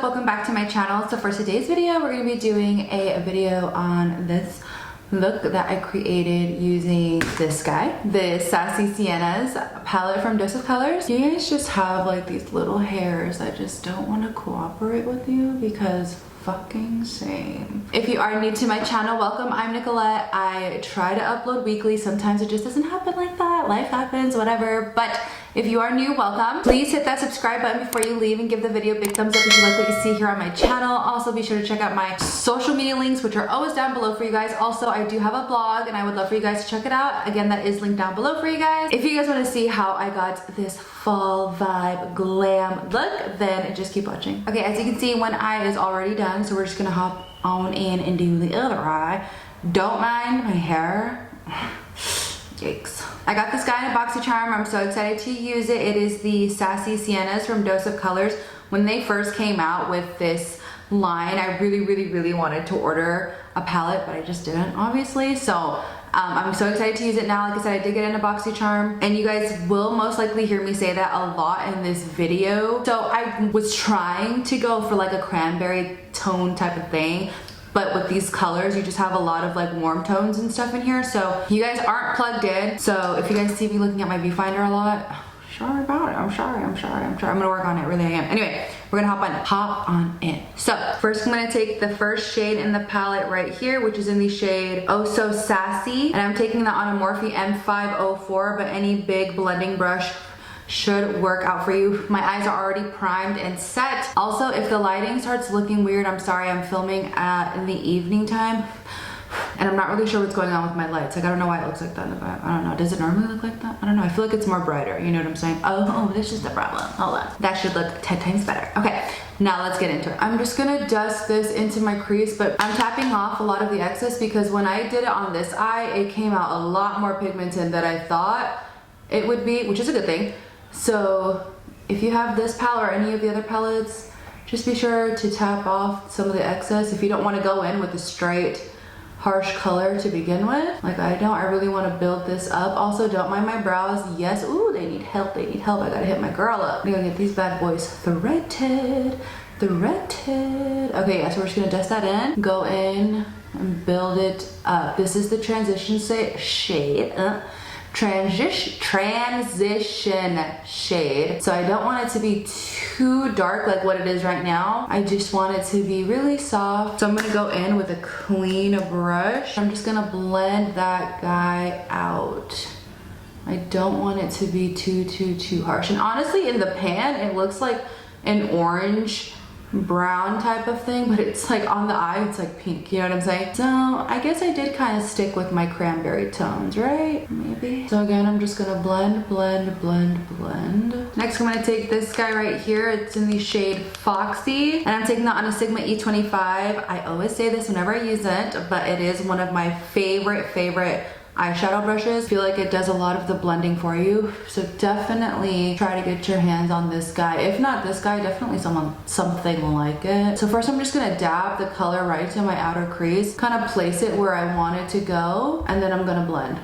up? Welcome back to my channel. So for today's video, we're going to be doing a video on this look that I created using this guy, the Sassy Sienna's palette from Dose of Colors. You guys just have like these little hairs that just don't want to cooperate with you because fucking same. If you are new to my channel, welcome. I'm Nicolette. I try to upload weekly. Sometimes it just doesn't happen like that. Life happens, whatever. But if you are new, welcome. Please hit that subscribe button before you leave and give the video a big thumbs up if you like what you see here on my channel. Also, be sure to check out my social media links, which are always down below for you guys. Also, I do have a blog and I would love for you guys to check it out. Again, that is linked down below for you guys. If you guys want to see how I got this fall vibe glam look, then just keep watching. Okay, as you can see, one eye is already done, so we're just gonna hop on in and do the other eye. Don't mind my hair. Yikes. I got this guy in a BOXYCHARM. I'm so excited to use it. It is the Sassy Sienna's from Dose of Colors. When they first came out with this line, I really wanted to order a palette, but I just didn't, obviously. So I'm so excited to use it now. Like I said, I did get in a BOXYCHARM, and you guys will most likely hear me say that a lot in this video. So I was trying to go for like a cranberry tone type of thing, but with these colors, you just have a lot of like warm tones and stuff in here. So you guys aren't plugged in. So if you guys see me looking at my viewfinder a lot, sorry about it. I'm sorry. I'm gonna work on it, really I am. Anyway, we're gonna hop on in. So first I'm gonna take the first shade in the palette right here, which is in the shade Oh So Sassy. And I'm taking the on a Morphe M504, but any big blending brush should work out for you. My eyes are already primed and set. Also, if the lighting starts looking weird, I'm sorry. I'm filming in the evening time, and I'm not really sure what's going on with my lights. Like, I don't know why it looks like that in the back. I don't know. Does it normally look like that? I don't know. I feel like it's more brighter. You know what I'm saying? Oh, this is the problem. Hold on. That should look 10 times better. Okay, now let's get into it. I'm just gonna dust this into my crease, but I'm tapping off a lot of the excess because when I did it on this eye, it came out a lot more pigmented than I thought it would be, which is a good thing. So if you have this palette or any of the other palettes, just be sure to tap off some of the excess if you don't want to go in with a straight harsh color to begin with, like I don't. I really want to build this up. Also, don't mind my brows. Yes, ooh, they need help. I gotta hit my girl up. I'm gonna get these bad boys threaded. Okay, yeah, so we're just gonna dust that in, go in and build it up. This is the transition shade. Transition shade. So I don't want it to be too dark like what it is right now. I just want it to be really soft. So I'm gonna go in with a clean brush. I'm just gonna blend that guy out. I don't want it to be too harsh. And honestly, in the pan, it looks like an orange brown type of thing, but it's like on the eye, it's like pink, you know what I'm saying? So I guess I did kind of stick with my cranberry tones, right? Maybe. So again, I'm just gonna blend. Next, I'm gonna take this guy right here. It's in the shade Foxy, and I'm taking that on a Sigma E25. I always say this whenever I use it, but it is one of my favorite eyeshadow brushes. I feel like it does a lot of the blending for you, so definitely try to get your hands on this guy. If not this guy, definitely something like it. So first I'm just gonna dab the color right to my outer crease, kind of place it where I want it to go, and then I'm gonna blend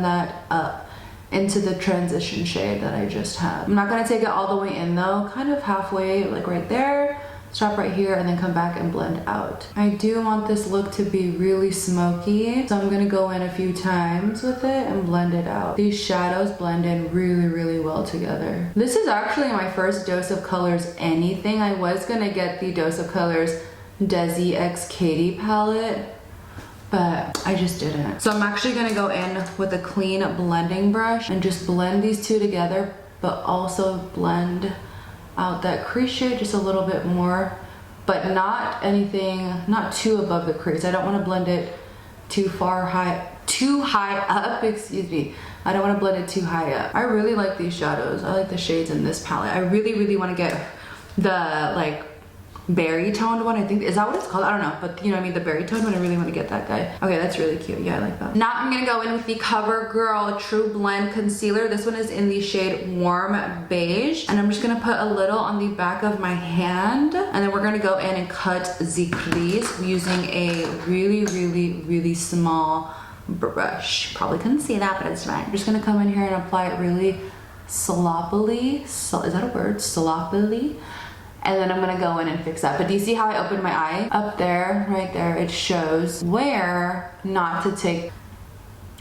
that up into the transition shade that I just had. I'm not gonna take it all the way in though, kind of halfway, like right there. Stop right here and then come back and blend out. I do want this look to be really smoky, so I'm gonna go in a few times with it and blend it out. These shadows blend in really well together. This is actually my first Dose of Colors anything. I was gonna get the Dose of Colors Desi X Katie palette, but I just didn't. So I'm actually gonna go in with a clean blending brush and just blend these two together, but also blend out that crease shade just a little bit more, but not too above the crease. I don't want to blend it too high up, excuse me. I don't want to blend it too high up. I really like these shadows. I like the shades in this palette. I really want to get the like berry toned one. I think, is that what it's called? I don't know, but you know what I mean, the berry toned one. I really want to get that guy. Okay, that's really cute. Yeah, I like that. Now I'm gonna go in with the CoverGirl True Blend Concealer. This one is in the shade Warm Beige, and I'm just gonna put a little on the back of my hand, and then we're gonna go in and cut the crease using a really small brush. Probably couldn't see that, but it's fine. I'm just gonna come in here and apply it really sloppily. Is that a word? Sloppily. and then I'm gonna go in and fix that. But do you see how I opened my eye? Up there, right there, it shows where not to take,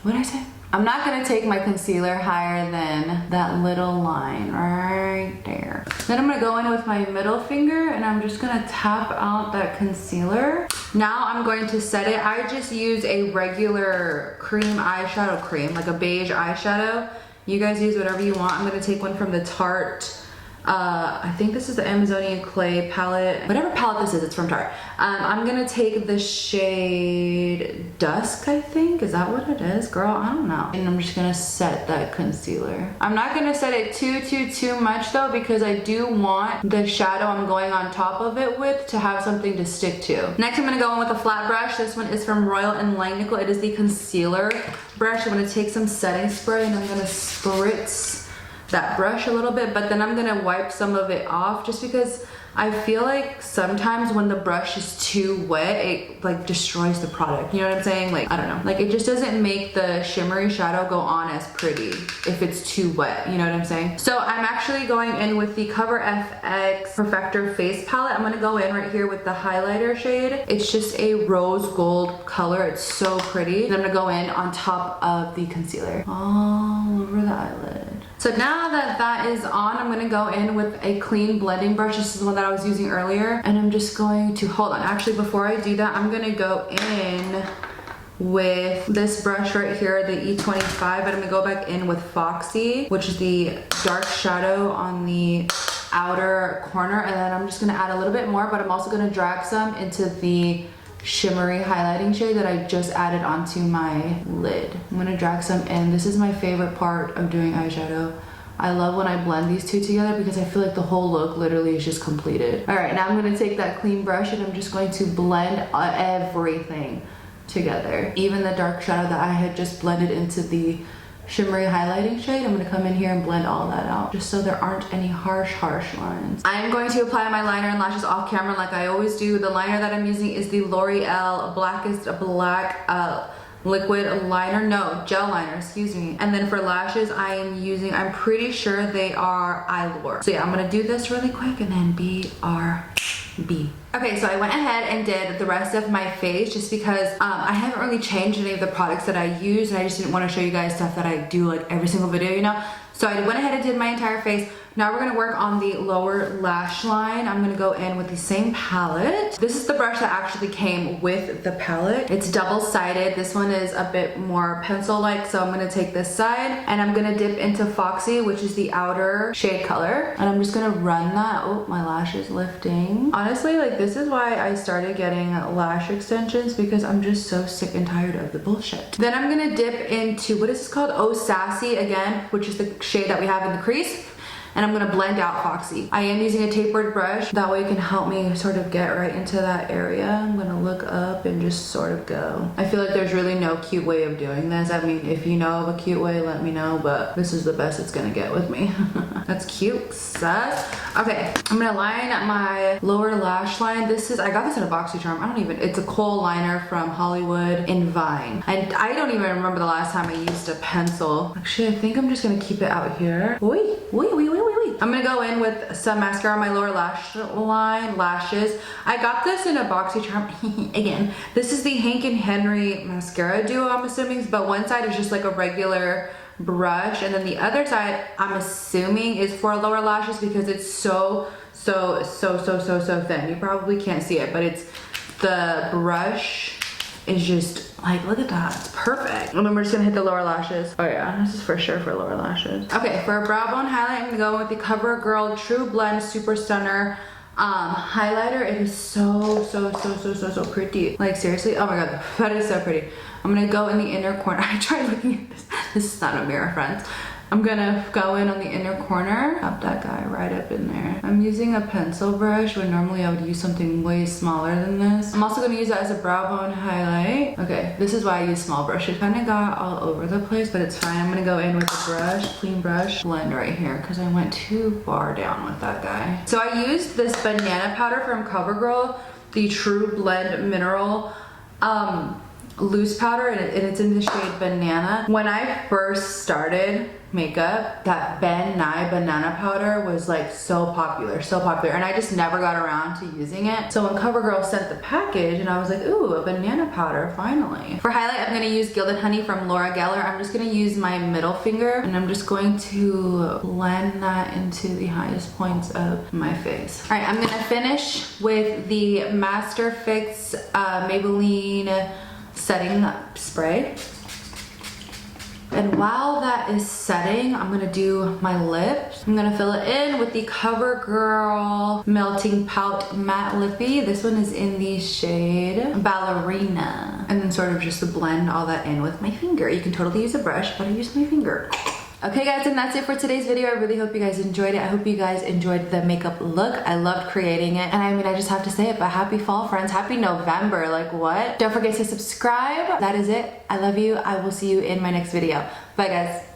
what did I say? I'm not gonna take my concealer higher than that little line right there. Then I'm gonna go in with my middle finger and I'm just gonna tap out that concealer. Now I'm going to set it. I just use a regular cream eyeshadow cream, like a beige eyeshadow. You guys use whatever you want. I'm gonna take one from the Tarte. I think this is the Amazonian Clay palette. Whatever palette this is, it's from Tarte. I'm gonna take the shade Dusk, I think. Is that what it is? Girl, I don't know. And I'm just gonna set that concealer. I'm not gonna set it too much though, because I do want the shadow I'm going on top of it with to have something to stick to. Next, I'm gonna go in with a flat brush. This one is from Royal & Langnickel. It is the concealer brush. I'm gonna take some setting spray and I'm gonna spritz that brush a little bit, but then I'm gonna wipe some of it off just because I feel like sometimes when the brush is too wet, it like destroys the product. You know what I'm saying? Like, I don't know. Like, it just doesn't make the shimmery shadow go on as pretty if it's too wet. You know what I'm saying? So I'm actually going in with the Cover FX Perfector Face Palette. I'm gonna go in right here with the highlighter shade. It's just a rose gold color. It's so pretty. And I'm gonna go in on top of the concealer all over the eyelid. So now that that is on, I'm gonna go in with a clean blending brush. This is the one that I was using earlier. And I'm just going to, hold on. Actually, before I do that, I'm gonna go in with this brush right here, the E25, but I'm gonna go back in with Foxy, which is the dark shadow on the outer corner. And then I'm just gonna add a little bit more, but I'm also gonna drag some into the shimmery highlighting shade that I just added onto my lid. I'm gonna drag some in. This is my favorite part of doing eyeshadow. I love when I blend these two together because I feel like the whole look literally is just completed. All right, now I'm gonna take that clean brush and I'm just going to blend everything together. Even the dark shadow that I had just blended into the shimmery highlighting shade, I'm gonna come in here and blend all that out just so there aren't any harsh lines. I'm going to apply my liner and lashes off camera like I always do. The liner that I'm using is the L'Oreal Blackest Black liquid liner, no, gel liner, excuse me. And then for lashes, I am using, I'm pretty sure they are Eyelure. So yeah, I'm gonna do this really quick and then BRB. Okay, so I went ahead and did the rest of my face just because I haven't really changed any of the products that I use, and I just didn't want to show you guys stuff that I do like every single video, you know? So I went ahead and did my entire face. Now we're gonna work on the lower lash line. I'm gonna go in with the same palette. This is the brush that actually came with the palette. It's double-sided. This one is a bit more pencil-like, so I'm gonna take this side and I'm gonna dip into Foxy, which is the outer shade color. And I'm just gonna run that. Oh, my lash is lifting. Honestly, like, this is why I started getting lash extensions, because I'm just so sick and tired of the bullshit. Then I'm gonna dip into, what is this called? Oh Sassy again, which is the shade that we have in the crease. And I'm gonna blend out Foxy. I am using a tapered brush. That way it can help me sort of get right into that area. I'm gonna look up and just sort of go. I feel like there's really no cute way of doing this. I mean, if you know of a cute way, let me know, but this is the best it's gonna get with me. That's cute, sus. Okay, I'm gonna line my lower lash line. This is, I got this in a BOXYCHARM. It's a kohl liner from Hollywood in Vine. And I don't even remember the last time I used a pencil. Actually, I think I'm just gonna keep it out here. Wait. I'm gonna go in with some mascara on my lower lash line, lashes. I got this in a BOXYCHARM, again. This is the Hank and Henry mascara duo, I'm assuming, but one side is just like a regular brush, and then the other side, I'm assuming, is for lower lashes because it's so thin. You probably can't see it, but it's, the brush is just like, look at that, it's perfect. And then we're just gonna hit the lower lashes. Oh yeah, this is for sure for lower lashes. Okay, for a brow bone highlight, I'm gonna go with the CoverGirl True Blend Super Stunner highlighter. It is so pretty. Like, seriously, oh my god, that is so pretty. I'm gonna go in the inner corner. I tried looking at this. This is not a mirror, friends. I'm gonna go in on the inner corner, pop that guy right up in there. I'm using a pencil brush when normally I would use something way smaller than this. I'm also gonna use that as a brow bone highlight. Okay, this is why I use small brushes. Kind of got all over the place, but it's fine. I'm gonna go in with a brush, clean brush, blend right here because I went too far down with that guy. So I used this banana powder from CoverGirl, the True Blend Mineral loose powder, and it's in the shade Banana. When I first started makeup, that Ben Nye banana powder was like so popular, and I just never got around to using it. So when CoverGirl sent the package and I was like, ooh, a banana powder, finally. For highlight, I'm gonna use Gilded Honey from Laura Geller. I'm just gonna use my middle finger and I'm just going to blend that into the highest points of my face. All right, I'm gonna finish with the Master Fix Maybelline setting spray. And while that is setting, I'm gonna do my lips. I'm gonna fill it in with the CoverGirl Melting Pout Matte Lippy. This one is in the shade Ballerina. And then sort of just to blend all that in with my finger. You can totally use a brush, but I use my finger. Okay guys, and that's it for today's video. I really hope you guys enjoyed it. I hope you guys enjoyed the makeup look. I loved creating it. And I mean, I just have to say it, but happy fall, friends. Happy November, like what? Don't forget to subscribe. That is it. I love you. I will see you in my next video. Bye guys.